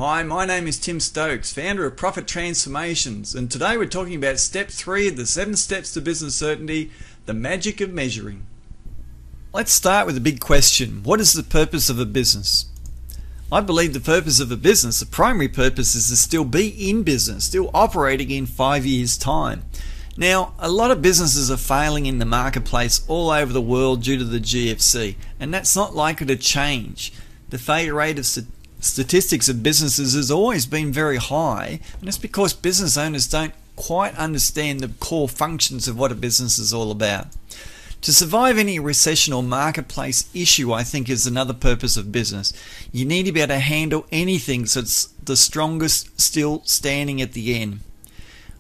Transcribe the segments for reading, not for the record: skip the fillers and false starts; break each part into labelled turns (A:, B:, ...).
A: Hi, my name is Tim Stokes, founder of Profit Transformations, and today we're talking about step 3 of the 7 steps to business certainty, the magic of measuring. Let's start with a big question. What is the purpose of a business? I believe the purpose of a business, the primary purpose, is to still be in business, still operating in 5 years' time. Now, a lot of businesses are failing in the marketplace all over the world due to the GFC, and that's not likely to change. The failure rate of statistics of businesses has always been very high, and it's because business owners don't quite understand the core functions of what a business is all about. To survive any recession or marketplace issue, I think, is another purpose of business. You need to be able to handle anything so it's the strongest still standing at the end.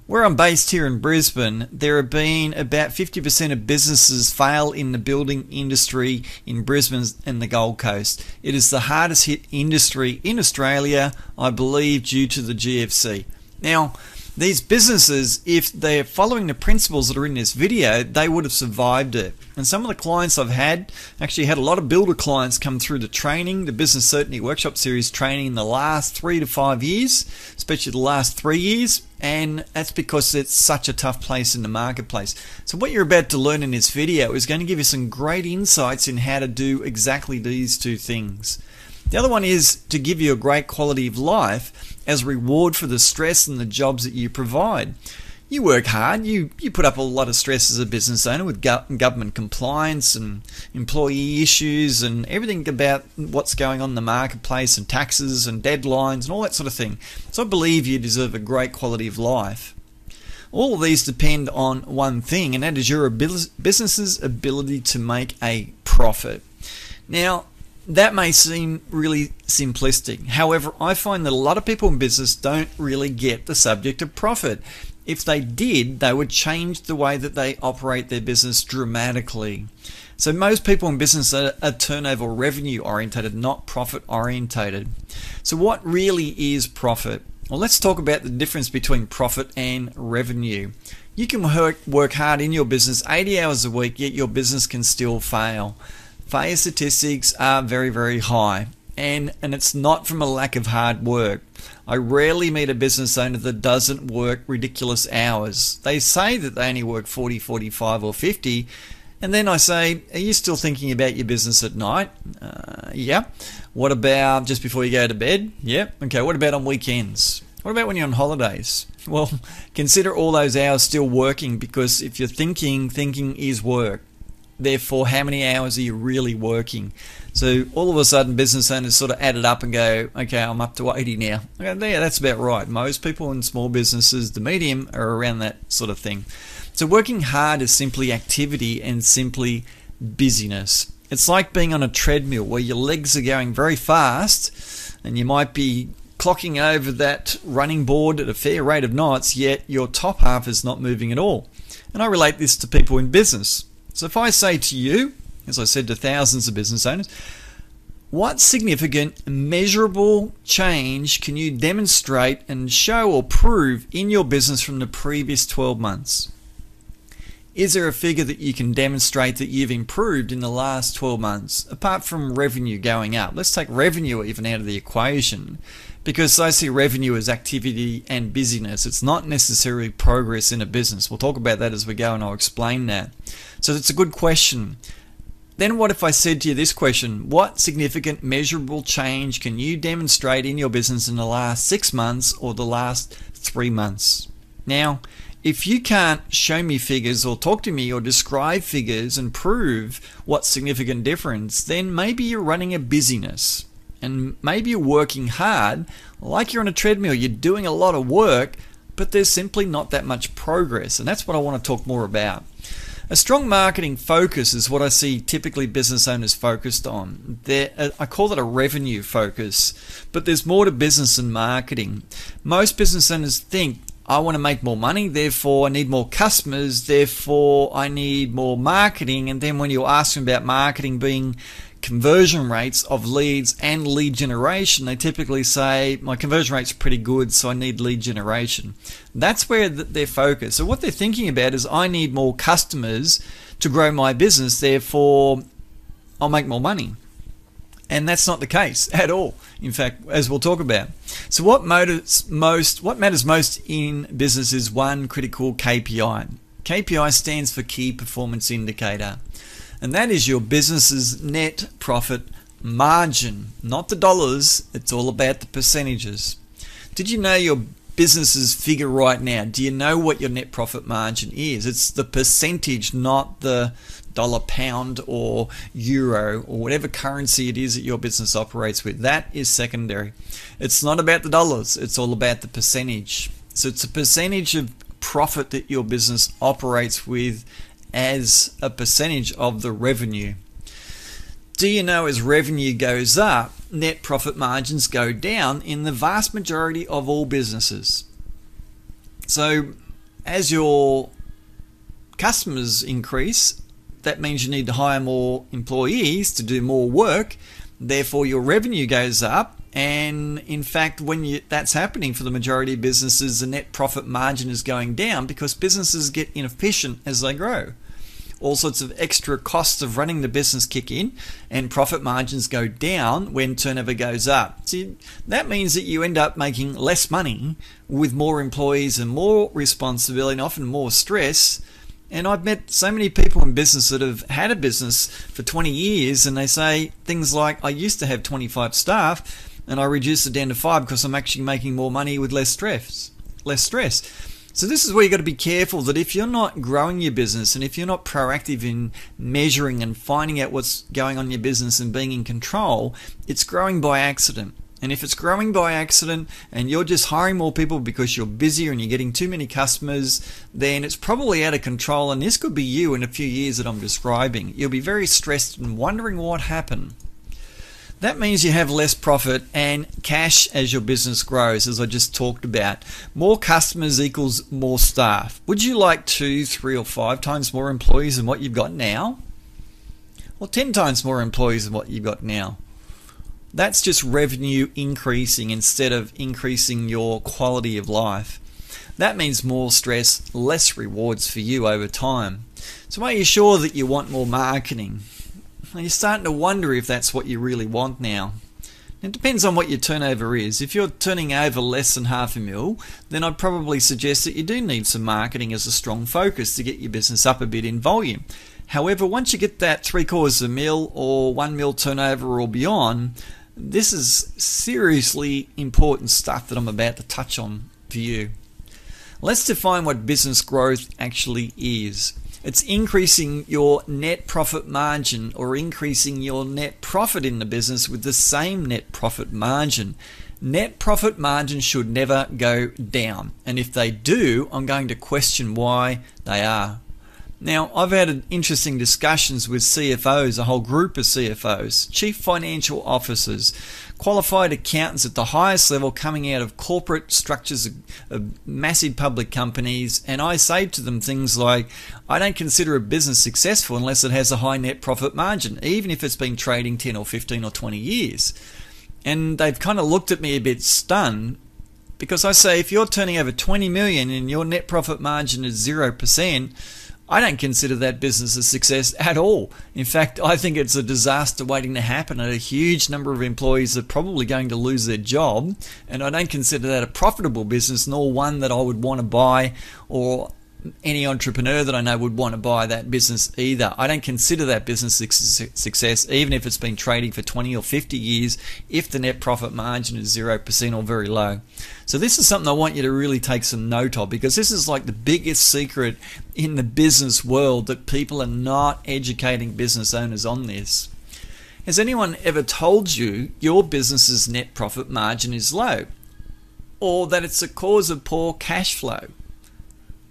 A: Where I'm based here in Brisbane, there have been about 50% of businesses fail in the building industry in Brisbane and the Gold Coast. It is the hardest hit industry in Australia, I believe, due to the GFC. Now, these businesses, if they're following the principles that are in this video, they would have survived it. And some of the clients I've had, actually had a lot of builder clients come through the training, the Business Certainty Workshop Series training in the last 3 to 5 years, especially the last 3 years, and that's because it's such a tough place in the marketplace. So what you're about to learn in this video is going to give you some great insights in how to do exactly these two things. The other one is to give you a great quality of life as a reward for the stress and the jobs that you provide. You work hard, you put up a lot of stress as a business owner with government compliance and employee issues and everything about what's going on in the marketplace and taxes and deadlines and all that sort of thing. So I believe you deserve a great quality of life. All of these depend on one thing, and that is your business's ability to make a profit. Now, that may seem really simplistic. However, I find that a lot of people in business don't really get the subject of profit. If they did, they would change the way that they operate their business dramatically. So most people in business are turnover revenue orientated, not profit orientated. So what really is profit? Well, let's talk about the difference between profit and revenue. You can work hard in your business 80 hours a week, yet your business can still fail. Failure statistics are very, very high, and it's not from a lack of hard work. I rarely meet a business owner that doesn't work ridiculous hours. They say that they only work 40, 45 or 50, and then I say, are you still thinking about your business at night? Yeah. What about just before you go to bed? Yeah. Okay, what about on weekends? What about when you're on holidays? Well, consider all those hours still working, because if you're thinking is work. Therefore, how many hours are you really working? So all of a sudden, business owners sort of add it up and go, okay, I'm up to 80 now. Okay, yeah, that's about right. Most people in small businesses, the medium, are around that sort of thing. So working hard is simply activity and simply busyness. It's like being on a treadmill where your legs are going very fast and you might be clocking over that running board at a fair rate of knots, yet your top half is not moving at all. And I relate this to people in business. So if I say to you, as I said to thousands of business owners, what significant, measurable change can you demonstrate and show or prove in your business from the previous 12 months? Is there a figure that you can demonstrate that you've improved in the last 12 months, apart from revenue going up? Let's take revenue even out of the equation, because I see revenue as activity and busyness. It's not necessarily progress in a business. We'll talk about that as we go, and I'll explain that. So it's a good question. Then what if I said to you this question: what significant measurable change can you demonstrate in your business in the last 6 months or the last 3 months? Now, if you can't show me figures or talk to me or describe figures and prove what significant difference, then maybe you're running a busyness. And maybe you're working hard, like you're on a treadmill, you're doing a lot of work, but there's simply not that much progress. And that's what I want to talk more about. A strong marketing focus is what I see typically business owners focused on. I call it a revenue focus, but there's more to business than marketing. Most business owners think, I want to make more money, therefore I need more customers, therefore I need more marketing. And then when you ask them about marketing being conversion rates of leads and lead generation, they typically say, my conversion rate's pretty good, so I need lead generation. That's where they're focused. So what they're thinking about is, I need more customers to grow my business, therefore I'll make more money. And that's not the case at all, in fact, as we'll talk about. So what matters most in business is one critical KPI. KPI stands for Key Performance Indicator, and that is your business's net profit margin, not the dollars. It's all about the percentages. Did you know your business's figure right now? Do you know what your net profit margin is? It's the percentage, not the dollar, pound, or euro, or whatever currency it is that your business operates with. That is secondary. It's not about the dollars. It's all about the percentage. So it's a percentage of profit that your business operates with as a percentage of the revenue. Do you know as revenue goes up, net profit margins go down in the vast majority of all businesses? So as your customers increase, that means you need to hire more employees to do more work. Therefore, your revenue goes up. And in fact, when that's happening for the majority of businesses, the net profit margin is going down because businesses get inefficient as they grow. All sorts of extra costs of running the business kick in, and profit margins go down when turnover goes up. See, that means that you end up making less money with more employees and more responsibility and often more stress. And I've met so many people in business that have had a business for 20 years and they say things like, I used to have 25 staff and I reduced it down to 5 because I'm actually making more money with less stress. So this is where you've got to be careful that if you're not growing your business and if you're not proactive in measuring and finding out what's going on in your business and being in control, it's growing by accident. And if it's growing by accident and you're just hiring more people because you're busier and you're getting too many customers, then it's probably out of control. And this could be you in a few years that I'm describing. You'll be very stressed and wondering what happened. That means you have less profit and cash as your business grows, as I just talked about. More customers equals more staff. Would you like 2, 3, or 5 times more employees than what you've got now? Or 10 times more employees than what you've got now? That's just revenue increasing instead of increasing your quality of life. That means more stress, less rewards for you over time. So are you sure that you want more marketing? You're starting to wonder if that's what you really want now. It depends on what your turnover is. If you're turning over less than $500,000, then I'd probably suggest that you do need some marketing as a strong focus to get your business up a bit in volume. However, once you get that $750,000 or $1 million turnover or beyond, this is seriously important stuff that I'm about to touch on for you. Let's define what business growth actually is. It's increasing your net profit margin or increasing your net profit in the business with the same net profit margin. Net profit margins should never go down, and if they do, I'm going to question why they are. Now, I've had interesting discussions with CFOs, a whole group of CFOs, chief financial officers, qualified accountants at the highest level coming out of corporate structures of massive public companies, and I say to them things like, I don't consider a business successful unless it has a high net profit margin, even if it's been trading 10 or 15 or 20 years. And they've kind of looked at me a bit stunned, because I say, if you're turning over 20 million and your net profit margin is 0%, I don't consider that business a success at all. In fact, I think it's a disaster waiting to happen, and a huge number of employees are probably going to lose their job, and I don't consider that a profitable business, nor one that I would want to buy, or any entrepreneur that I know would want to buy that business either. I don't consider that business success, even if it's been trading for 20 or 50 years, if the net profit margin is 0% or very low. So this is something I want you to really take some note of, because this is like the biggest secret in the business world, that people are not educating business owners on this. Has anyone ever told you your business's net profit margin is low, or that it's a cause of poor cash flow,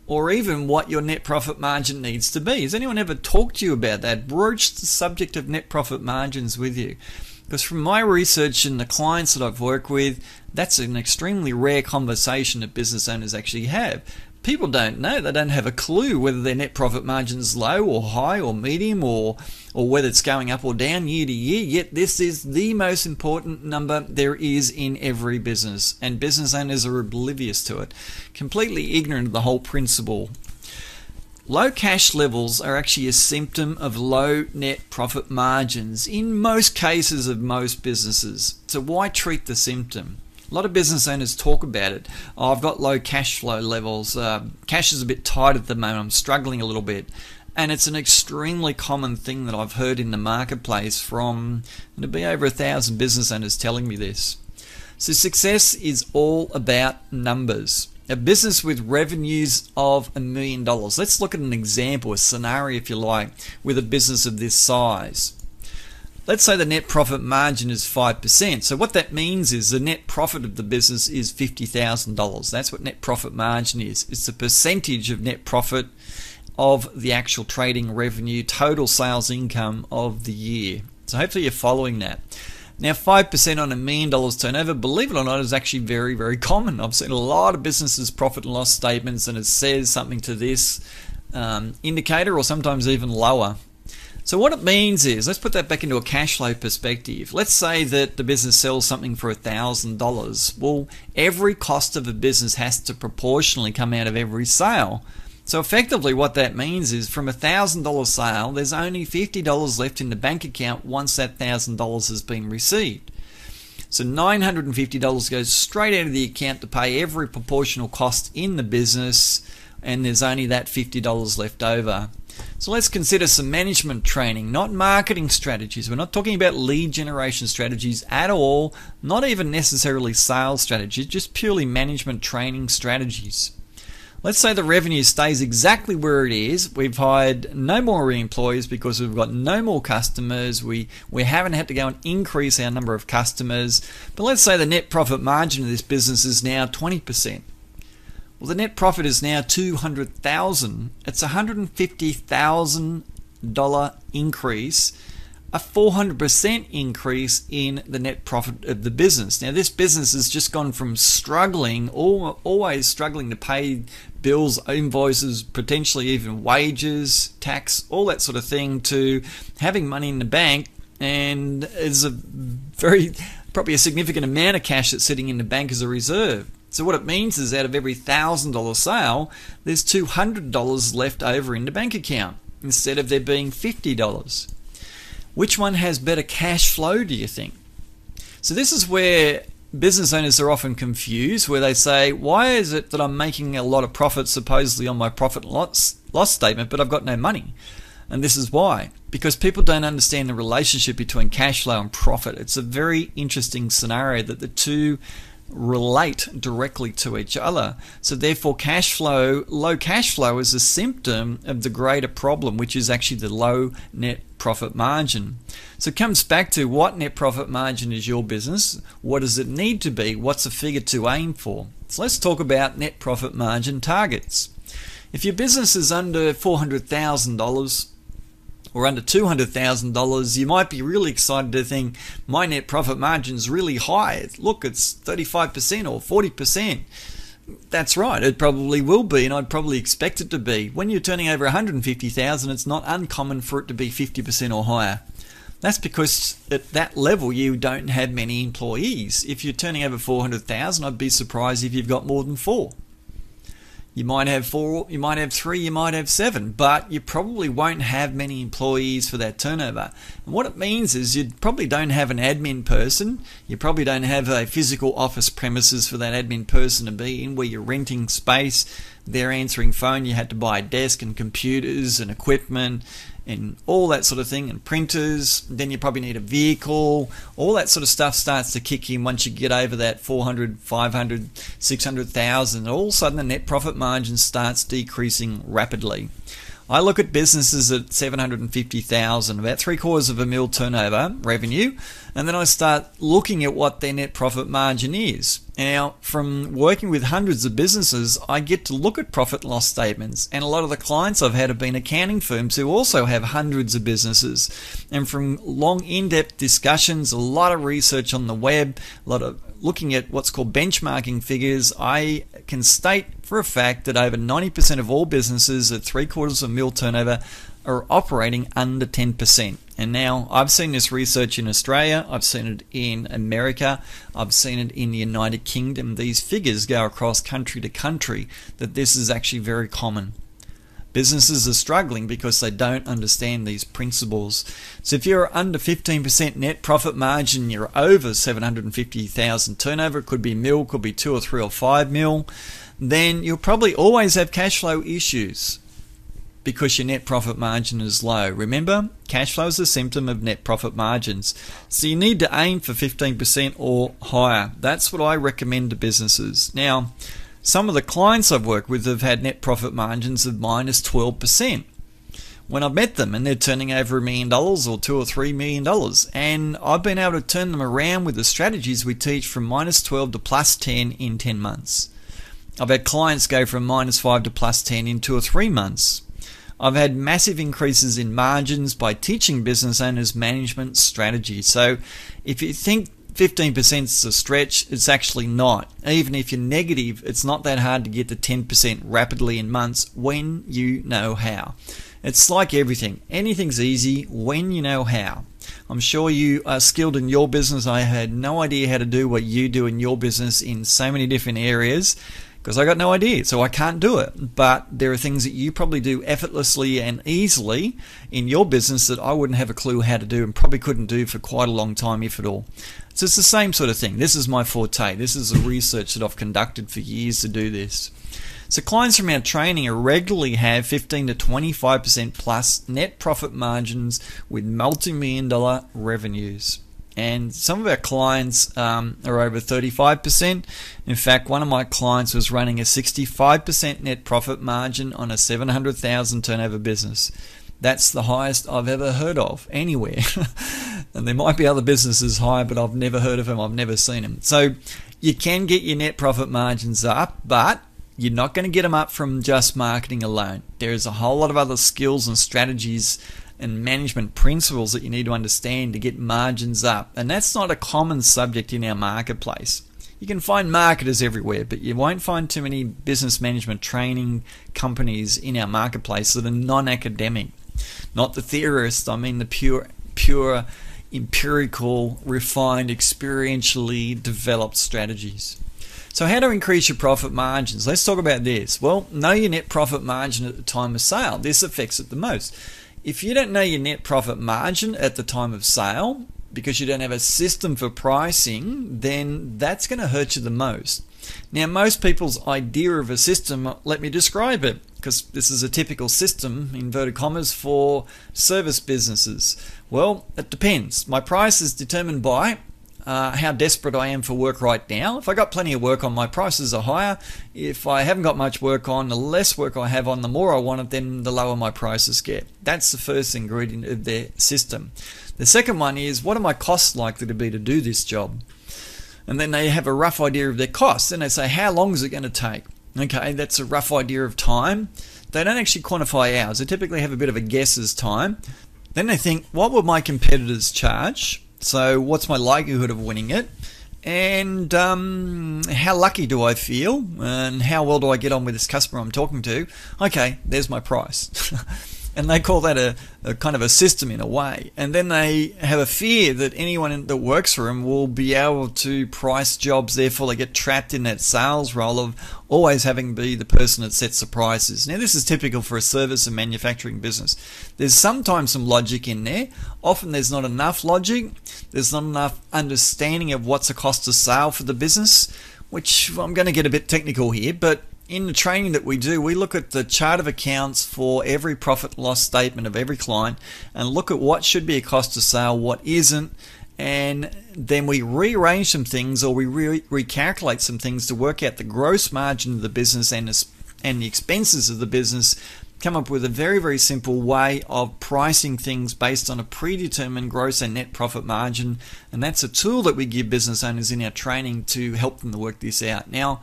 A: or even what your net profit margin needs to be? Has anyone ever talked to you about that, broached the subject of net profit margins with you? Because from my research and the clients that I've worked with, that's an extremely rare conversation that business owners actually have. People don't know. They don't have a clue whether their net profit margin is low or high or medium, or whether it's going up or down year to year. Yet this is the most important number there is in every business, and business owners are oblivious to it, completely ignorant of the whole principle. Low cash levels are actually a symptom of low net profit margins in most cases of most businesses. So why treat the symptom? A lot of business owners talk about it. Oh, I've got low cash flow levels. Cash is a bit tight at the moment. I'm struggling a little bit. And it's an extremely common thing that I've heard in the marketplace from, and it'll be over 1,000 business owners telling me this. So success is all about numbers. A business with revenues of $1 million. Let's look at an example, a scenario if you like, with a business of this size. Let's say the net profit margin is 5%. So what that means is the net profit of the business is $50,000. That's what net profit margin is. It's the percentage of net profit of the actual trading revenue, total sales income of the year. So hopefully you're following that. Now 5% on $1 million turnover, believe it or not, is actually very, very common. I've seen a lot of businesses' profit and loss statements and it says something to this indicator or sometimes even lower. So what it means is, let's put that back into a cash flow perspective. Let's say that the business sells something for $1,000. Well, every cost of a business has to proportionally come out of every sale. So effectively what that means is from a $1,000 sale, there's only $50 left in the bank account once that $1,000 has been received. So $950 goes straight out of the account to pay every proportional cost in the business, and there's only that $50 left over. So let's consider some management training, not marketing strategies. We're not talking about lead generation strategies at all, not even necessarily sales strategies, just purely management training strategies. Let's say the revenue stays exactly where it is. We've hired no more employees because we've got no more customers. We haven't had to go and increase our number of customers. But let's say the net profit margin of this business is now 20%. Well, the net profit is now $200,000. It's a $150,000 increase, a 400% increase in the net profit of the business. Now, this business has just gone from struggling, always struggling to pay bills, invoices, potentially even wages, tax, all that sort of thing, to having money in the bank, and is a probably a significant amount of cash that's sitting in the bank as a reserve. So what it means is out of every $1,000 sale, there's $200 left over in the bank account instead of there being $50. Which one has better cash flow, do you think? So this is where business owners are often confused, where they say, why is it that I'm making a lot of profit supposedly on my profit and loss statement, but I've got no money? And this is why. Because people don't understand the relationship between cash flow and profit. It's a very interesting scenario that the two relate directly to each other. So therefore low cash flow is a symptom of the greater problem, which is actually the low net profit margin. So it comes back to, what net profit margin is your business? What does it need to be? What's a figure to aim for? So let's talk about net profit margin targets. If your business is under $400,000 or under $200,000, you might be really excited to think, my net profit margin is really high. Look, it's 35% or 40%. That's right, it probably will be, and I'd probably expect it to be. When you're turning over $150,000, it's not uncommon for it to be 50% or higher. That's because at that level you don't have many employees. If you're turning over $400,000, I'd be surprised if you've got more than 4. You might have 4, you might have 3, you might have 7, but you probably won't have many employees for that turnover. And what it means is you probably don't have an admin person, you probably don't have a physical office premises for that admin person to be in, where you're renting space, they're answering phone, you had to buy a desk and computers and equipment and all that sort of thing, and printers. Then you probably need a vehicle. All that sort of stuff starts to kick in once you get over that 400, 500, 600,000. All of a sudden the net profit margin starts decreasing rapidly. I look at businesses at 750,000, about $750,000 turnover revenue, and then I start looking at what their net profit margin is. Now, from working with hundreds of businesses, I get to look at profit and loss statements, and a lot of the clients I've had have been accounting firms who also have hundreds of businesses. And from long, in-depth discussions, a lot of research on the web, a lot of looking at what's called benchmarking figures, I can state for a fact that over 90% of all businesses at $750,000 turnover are operating under 10%. And now I've seen this research in Australia, I've seen it in America, I've seen it in the United Kingdom. These figures go across country to country, that this is actually very common. Businesses are struggling because they don't understand these principles. So if you're under 15% net profit margin, you're over 750,000 turnover, it could be mil, could be 2 or 3 or 5 mil, then you'll probably always have cash flow issues because your net profit margin is low. Remember, cash flow is a symptom of net profit margins. So you need to aim for 15% or higher. That's what I recommend to businesses. Now, some of the clients I've worked with have had net profit margins of minus 12% when I've met them, and they're turning over $1 million or $2 or $3 million. And I've been able to turn them around with the strategies we teach from minus 12 to plus 10 in 10 months. I've had clients go from minus 5 to plus 10 in 2 or 3 months. I've had massive increases in margins by teaching business owners management strategy. So if you think 15% is a stretch, it's actually not. Even if you're negative, it's not that hard to get to 10% rapidly in months when you know how. It's like everything. Anything's easy when you know how. I'm sure you are skilled in your business. I had no idea how to do what you do in your business in so many different areas because I got no idea, so I can't do it. But there are things that you probably do effortlessly and easily in your business that I wouldn't have a clue how to do and probably couldn't do for quite a long time, if at all. So it's the same sort of thing. This is my forte. This is the research that I've conducted for years to do this. So clients from our training regularly have 15 to 25% plus net profit margins with multi-million-dollar revenues. And some of our clients are over 35%. In fact, one of my clients was running a 65% net profit margin on a 700,000 turnover business. That's the highest I've ever heard of anywhere. And there might be other businesses higher, but I've never heard of them. I've never seen them. So you can get your net profit margins up, but you're not going to get them up from just marketing alone. There's a whole lot of other skills and strategies and management principles that you need to understand to get margins up. And that's not a common subject in our marketplace. You can find marketers everywhere, but you won't find too many business management training companies in our marketplace that are non-academic. Not the theorists, I mean the pure empirical, refined, experientially developed strategies. So how to increase your profit margins? Let's talk about this. Well, know your net profit margin at the time of sale. This affects it the most. If you don't know your net profit margin at the time of sale because you don't have a system for pricing, then that's going to hurt you the most. Now, most people's idea of a system, let me describe it, because this is a typical system, inverted commas, for service businesses. Well, it depends. My price is determined by how desperate I am for work right now. If I got plenty of work on, my prices are higher. If I haven't got much work on, the less work I have on, the more I want it, then the lower my prices get. That's the first ingredient of their system. The second one is, what are my costs likely to be to do this job? And then they have a rough idea of their costs. Then they say, how long is it going to take? Okay, that's a rough idea of time. They don't actually quantify hours. They typically have a bit of a guesser's time. Then they think, what would my competitors charge? So what's my likelihood of winning it? And how lucky do I feel? And how well do I get on with this customer I'm talking to? Okay, there's my price. And they call that a kind of a system in a way. And then they have a fear that anyone that works for them will be able to price jobs. Therefore, they get trapped in that sales role of always having to be the person that sets the prices. Now, this is typical for a service and manufacturing business. There's sometimes some logic in there. Often there's not enough logic. There's not enough understanding of what's the cost of sale for the business, which I'm going to get a bit technical here, but in the training that we do, we look at the chart of accounts for every profit loss statement of every client and look at what should be a cost of sale, what isn't, and then we rearrange some things or we recalculate some things to work out the gross margin of the business and the expenses of the business, come up with a very, very simple way of pricing things based on a predetermined gross and net profit margin. And that's a tool that we give business owners in our training to help them to work this out. Now,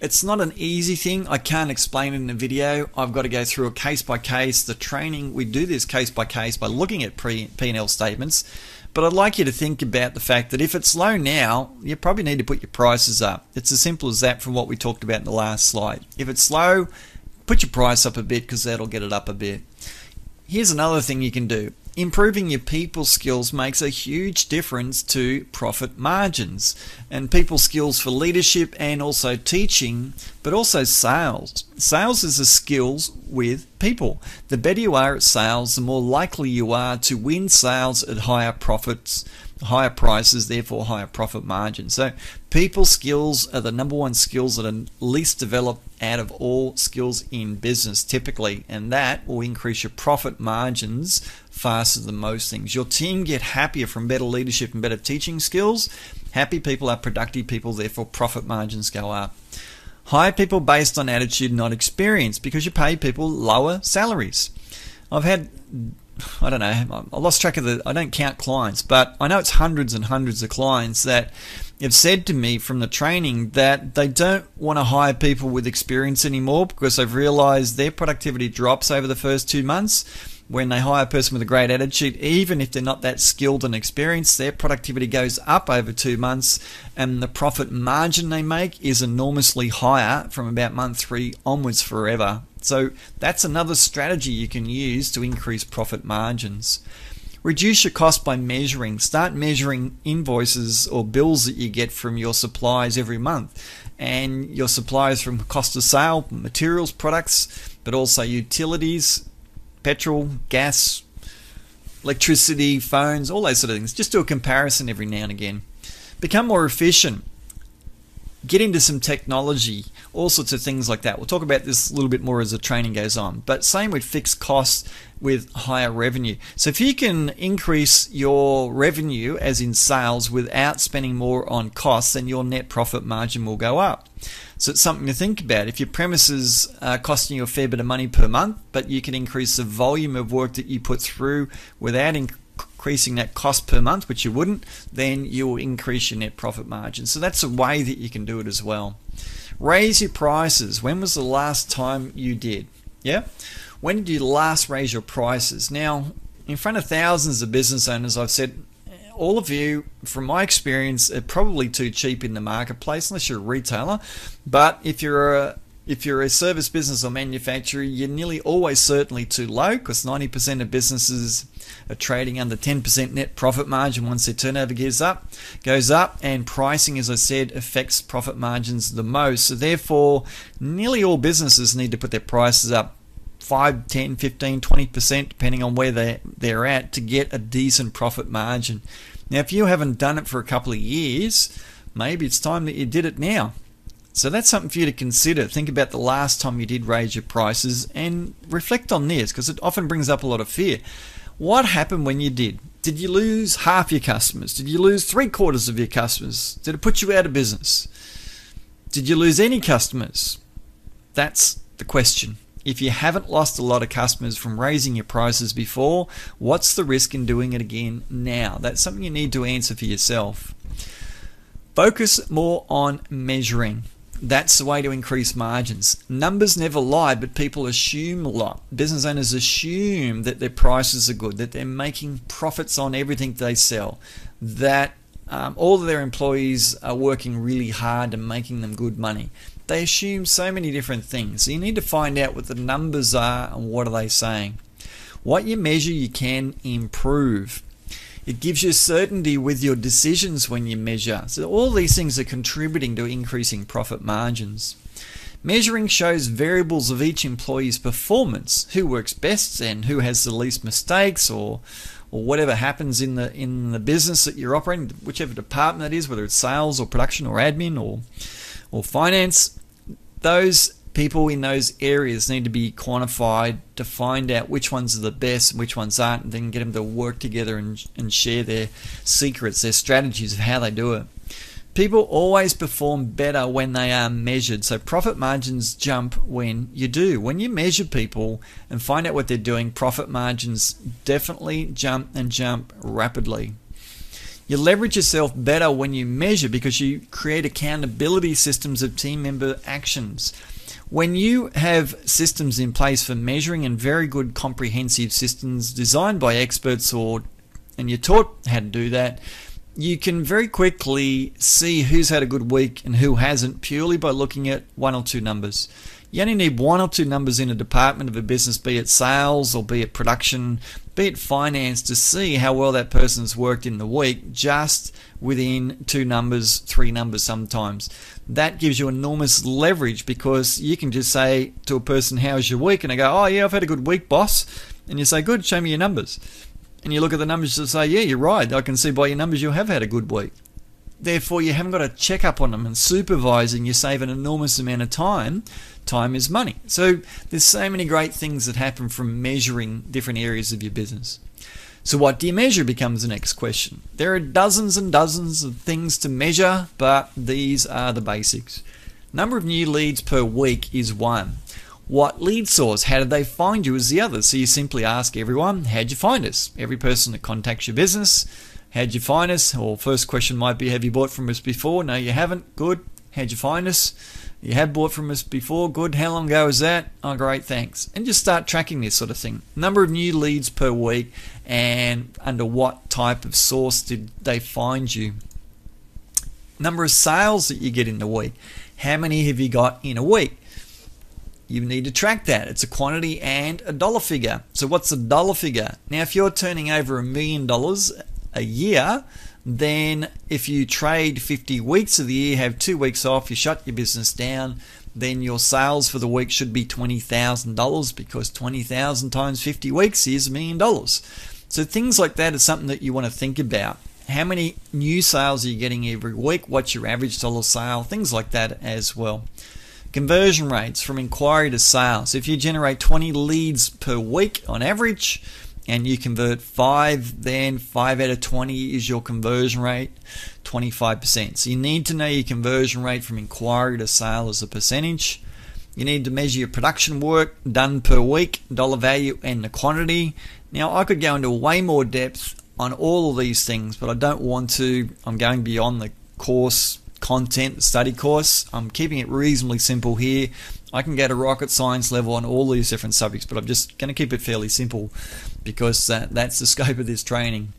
A: it's not an easy thing. I can't explain it in a video. I've got to go through a case by case. The training, we do this case by case by looking at P&L statements. But I'd like you to think about the fact that if it's low now, you probably need to put your prices up. It's as simple as that from what we talked about in the last slide. If it's low, put your price up a bit because that'll get it up a bit. Here's another thing you can do. Improving your people skills makes a huge difference to profit margins. And people skills for leadership and also teaching, but also sales. Sales is a skills with people. The better you are at sales, the more likely you are to win sales at higher profits, higher prices, therefore higher profit margins. So people skills are the number one skills that are least developed out of all skills in business typically, and that will increase your profit margins faster than most things. Your team get happier from better leadership and better teaching skills. Happy people are productive people, therefore profit margins go up. Hire people based on attitude, not experience, because you pay people lower salaries. I've had, I don't know, I lost track of I don't count clients, but I know it's hundreds and hundreds of clients that have said to me from the training that they don't want to hire people with experience anymore because they've realized their productivity drops over the first 2 months. When they hire a person with a great attitude, even if they're not that skilled and experienced, their productivity goes up over 2 months, and the profit margin they make is enormously higher from about month 3 onwards forever. So that's another strategy you can use to increase profit margins. Reduce your cost by measuring. Start measuring invoices or bills that you get from your suppliers every month, and your suppliers from cost of sale, materials, products, but also utilities, petrol, gas, electricity, phones, all those sort of things. Just do a comparison every now and again. Become more efficient. Get into some technology, all sorts of things like that. We'll talk about this a little bit more as the training goes on. But same with fixed costs with higher revenue. So if you can increase your revenue, as in sales, without spending more on costs, then your net profit margin will go up. So it's something to think about. If your premises are costing you a fair bit of money per month, but you can increase the volume of work that you put through without increasing that cost per month, which you wouldn't, then you will increase your net profit margin. So that's a way that you can do it as well. Raise your prices. When was the last time you did? Yeah? When did you last raise your prices? Now, in front of thousands of business owners, I've said, all of you, from my experience, are probably too cheap in the marketplace, unless you're a retailer. But if you're a service business or manufacturer, you're nearly always certainly too low, because 90% of businesses are trading under 10% net profit margin once their turnover goes up, and pricing, as I said, affects profit margins the most. So therefore, nearly all businesses need to put their prices up 5, 10, 15, 20%, depending on where they're at, to get a decent profit margin. Now, if you haven't done it for a couple of years, maybe it's time that you did it now. So that's something for you to consider. Think about the last time you did raise your prices and reflect on this, because it often brings up a lot of fear. What happened when you did? Did you lose half your customers? Did you lose 3/4 of your customers? Did it put you out of business? Did you lose any customers? That's the question. If you haven't lost a lot of customers from raising your prices before, what's the risk in doing it again now? That's something you need to answer for yourself. Focus more on measuring. That's the way to increase margins. Numbers never lie, but people assume a lot. Business owners assume that their prices are good, that they're making profits on everything they sell, that all of their employees are working really hard and making them good money. They assume so many different things. So you need to find out what the numbers are and what are they saying. What you measure, you can improve. It gives you certainty with your decisions when you measure. So all these things are contributing to increasing profit margins. Measuring shows variables of each employee's performance, who works best and who has the least mistakes, or whatever happens in the business that you're operating, whichever department that is, whether it's sales or production or admin or finance. Those people in those areas need to be quantified to find out which ones are the best and which ones aren't, and then get them to work together and share their secrets, their strategies of how they do it. People always perform better when they are measured, so profit margins jump when you do. When you measure people and find out what they're doing, profit margins definitely jump, and jump rapidly. You leverage yourself better when you measure, because you create accountability systems of team member actions. When you have systems in place for measuring, and very good comprehensive systems designed by experts, and you're taught how to do that, You can very quickly see who's had a good week and who hasn't purely by looking at one or two numbers. You only need one or two numbers in a department of a business, be it sales or be it production, be it finance, to see how well that person's worked in the week just within two numbers, three numbers sometimes. That gives you enormous leverage because you can just say to a person, how's your week? And they go, oh yeah, I've had a good week, boss. And you say, good, show me your numbers. And you look at the numbers and say, yeah, you're right. I can see by your numbers you have had a good week. Therefore, you haven't got to check up on them and supervising. You save an enormous amount of time. Time is money. So there's so many great things that happen from measuring different areas of your business. So what do you measure becomes the next question. There are dozens and dozens of things to measure, but these are the basics. Number of new leads per week is one. What lead source, how did they find you, is the other. So you simply ask everyone, how'd you find us? Every person that contacts your business, how'd you find us? Or first question might be, have you bought from us before? No, you haven't. Good. How'd you find us? You have bought from us before. Good. How long ago was that? Oh, great. Thanks. And just start tracking this sort of thing. Number of new leads per week and under what type of source did they find you? Number of sales that you get in a week. How many have you got in a week? You need to track that. It's a quantity and a dollar figure. So what's a dollar figure? Now, if you're turning over $1 million a year, then if you trade 50 weeks of the year, have 2 weeks off, you shut your business down, then your sales for the week should be $20,000 because 20,000 times 50 weeks is $1 million. So things like that is something that you want to think about. How many new sales are you getting every week? What's your average dollar sale? Things like that as well. Conversion rates from inquiry to sales. If you generate 20 leads per week on average and you convert 5, then 5 out of 20 is your conversion rate, 25%. So you need to know your conversion rate from inquiry to sale as a percentage. You need to measure your production work done per week, dollar value and the quantity. Now I could go into way more depth on all of these things, but I don't want to. I'm going beyond the course content, the study course. I'm keeping it reasonably simple here. I can go to rocket science level on all these different subjects, but I'm just going to keep it fairly simple because that's the scope of this training.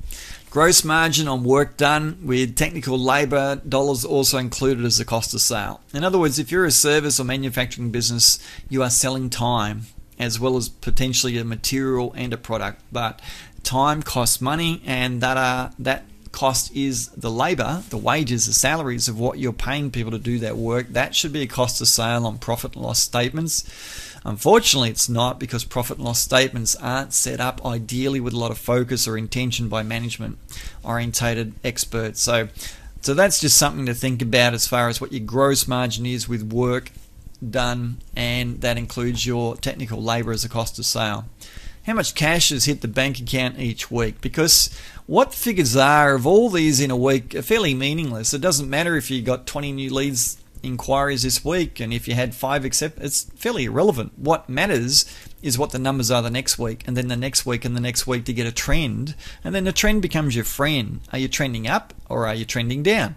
A: Gross margin on work done with technical labor dollars also included as the cost of sale. In other words, if you're a service or manufacturing business, you are selling time as well as potentially a material and a product, but time costs money, and that cost is the labor, the wages, the salaries of what you're paying people to do that work. That should be a cost of sale on profit and loss statements. Unfortunately, it's not, because profit and loss statements aren't set up ideally with a lot of focus or intention by management orientated experts. So that's just something to think about as far as what your gross margin is with work done, and that includes your technical labor as a cost of sale. How much cash has hit the bank account each week? Because what figures are of all these in a week are fairly meaningless. It doesn't matter if you got 20 new leads inquiries this week and if you had 5 accept, it's fairly irrelevant. What matters is what the numbers are the next week, and then the next week and the next week to get a trend, and then the trend becomes your friend. Are you trending up or are you trending down?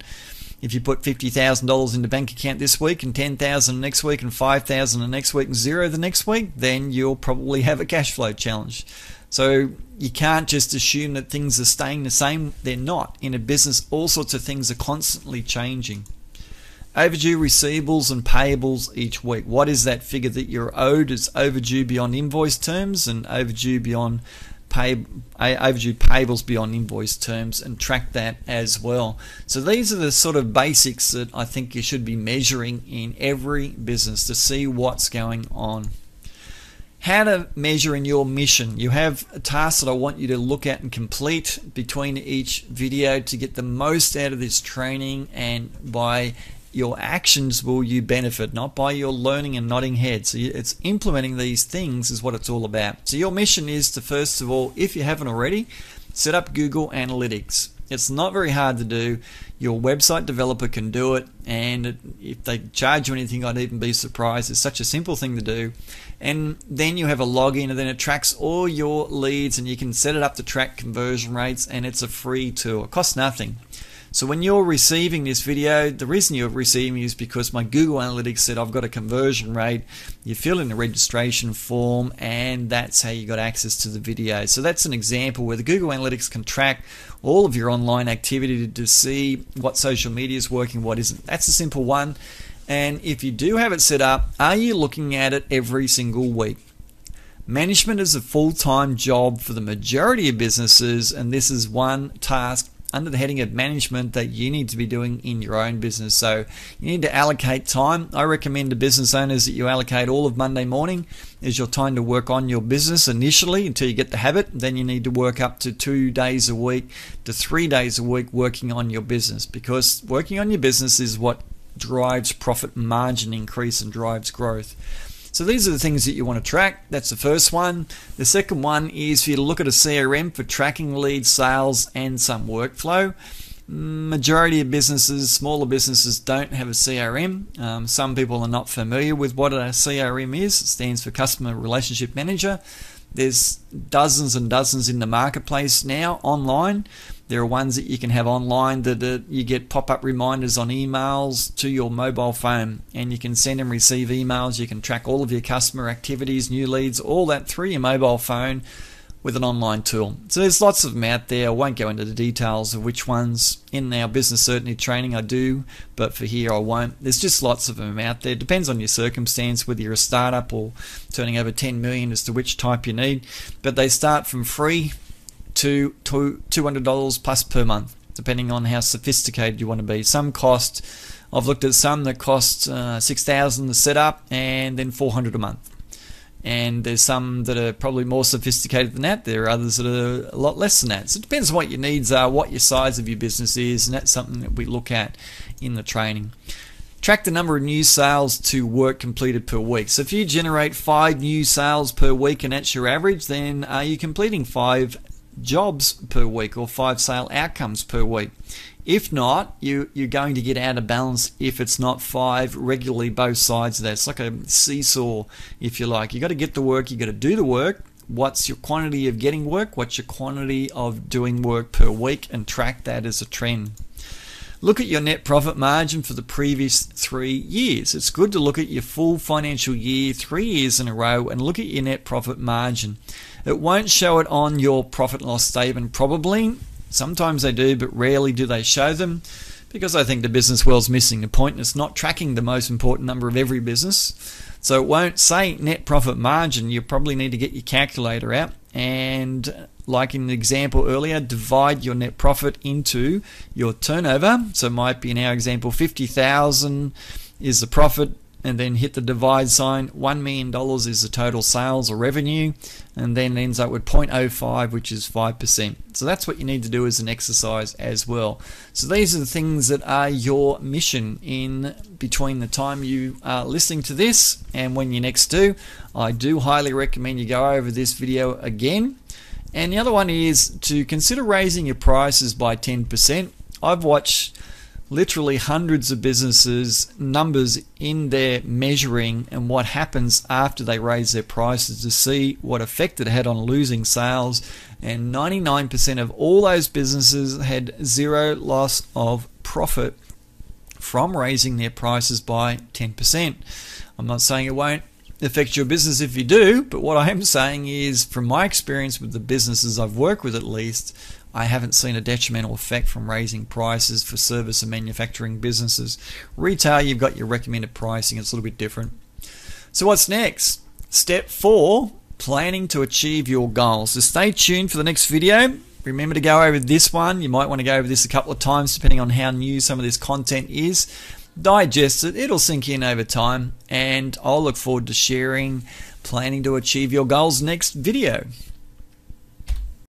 A: If you put $50,000 in the bank account this week and $10,000 next week and $5,000 the next week and $0 the next week, then you'll probably have a cash flow challenge. So you can't just assume that things are staying the same. They're not. In a business, all sorts of things are constantly changing. Overdue receivables and payables each week. What is that figure that you're owed? Is overdue beyond invoice terms and overdue beyond overdue payables beyond invoice terms, and track that as well. So these are the sort of basics that I think you should be measuring in every business to see what's going on. How to measure in your mission. You have a task that I want you to look at and complete between each video to get the most out of this training, and by your actions will you benefit, not by your learning and nodding head. So it's implementing these things is what it's all about. So your mission is to, first of all, if you haven't already, set up Google Analytics. It's not very hard to do. Your website developer can do it, and if they charge you anything, I'd even be surprised. It's such a simple thing to do. And then you have a login, and then it tracks all your leads, and you can set it up to track conversion rates, and it's a free tool. It costs nothing. So when you're receiving this video, the reason you're receiving it is because my Google Analytics said I've got a conversion rate. You fill in the registration form, and that's how you got access to the video. So that's an example where the Google Analytics can track all of your online activity to see what social media is working, what isn't. That's a simple one. And if you do have it set up, are you looking at it every single week? Management is a full-time job for the majority of businesses, and this is one task under the heading of management that you need to be doing in your own business. So you need to allocate time. I recommend to business owners that you allocate all of Monday morning as your time to work on your business initially until you get the habit. Then you need to work up to 2 days a week to 3 days a week working on your business, because working on your business is what drives profit margin increase and drives growth. So these are the things that you want to track. That's the first one. The second one is for you to look at a CRM for tracking leads, sales, and some workflow. Majority of businesses, smaller businesses, don't have a CRM. Some people are not familiar with what a CRM is. It stands for Customer Relationship Manager. There's dozens and dozens in the marketplace now online. There are ones that you can have online that you get pop-up reminders on emails to your mobile phone, and you can send and receive emails. You can track all of your customer activities, new leads, all that through your mobile phone with an online tool. So there's lots of them out there. I won't go into the details of which ones in our business certainty training I do, but for here I won't. There's just lots of them out there. It depends on your circumstance, whether you're a startup or turning over 10 million as to which type you need. But they start from free to $200 plus per month, depending on how sophisticated you want to be. Some cost, I've looked at some that cost $6,000 to set up and then $400 a month. And there's some that are probably more sophisticated than that. There are others that are a lot less than that. So it depends on what your needs are, what your size of your business is, and that's something that we look at in the training. Track the number of new sales to work completed per week. So if you generate 5 new sales per week and that's your average, then are you completing 5 jobs per week or 5 sale outcomes per week? If not, you're going to get out of balance if it's not 5 regularly, both sides of that. It's like a seesaw, if you like. You got to get the work, you got to do the work. What's your quantity of getting work? What's your quantity of doing work per week? And track that as a trend. Look at your net profit margin for the previous 3 years. It's good to look at your full financial year, 3 years in a row, and look at your net profit margin. It won't show it on your profit and loss statement probably. Sometimes they do, but rarely do they show them, because I think the business world's missing the point and it's not tracking the most important number of every business. So it won't say net profit margin. You probably need to get your calculator out and, like in the example earlier, divide your net profit into your turnover. So it might be in our example 50,000 is the profit, and then hit the divide sign. $1 million is the total sales or revenue, and then it ends up with 0.05, which is 5%. So that's what you need to do as an exercise as well. So these are the things that are your mission in between the time you are listening to this and when you next do. I do highly recommend you go over this video again. And the other one is to consider raising your prices by 10%. I've watched literally hundreds of businesses numbers in their measuring and what happens after they raise their prices to see what effect it had on losing sales, and 99% of all those businesses had 0 loss of profit from raising their prices by 10%. I'm not saying it won't affect your business if you do, but what I am saying is, from my experience with the businesses I've worked with at least, I haven't seen a detrimental effect from raising prices for service and manufacturing businesses. Retail, you've got your recommended pricing. It's a little bit different. So what's next? Step 4, planning to achieve your goals. So stay tuned for the next video. Remember to go over this one. You might want to go over this a couple of times depending on how new some of this content is. Digest it. It'll sink in over time. And I'll look forward to sharing planning to achieve your goals next video.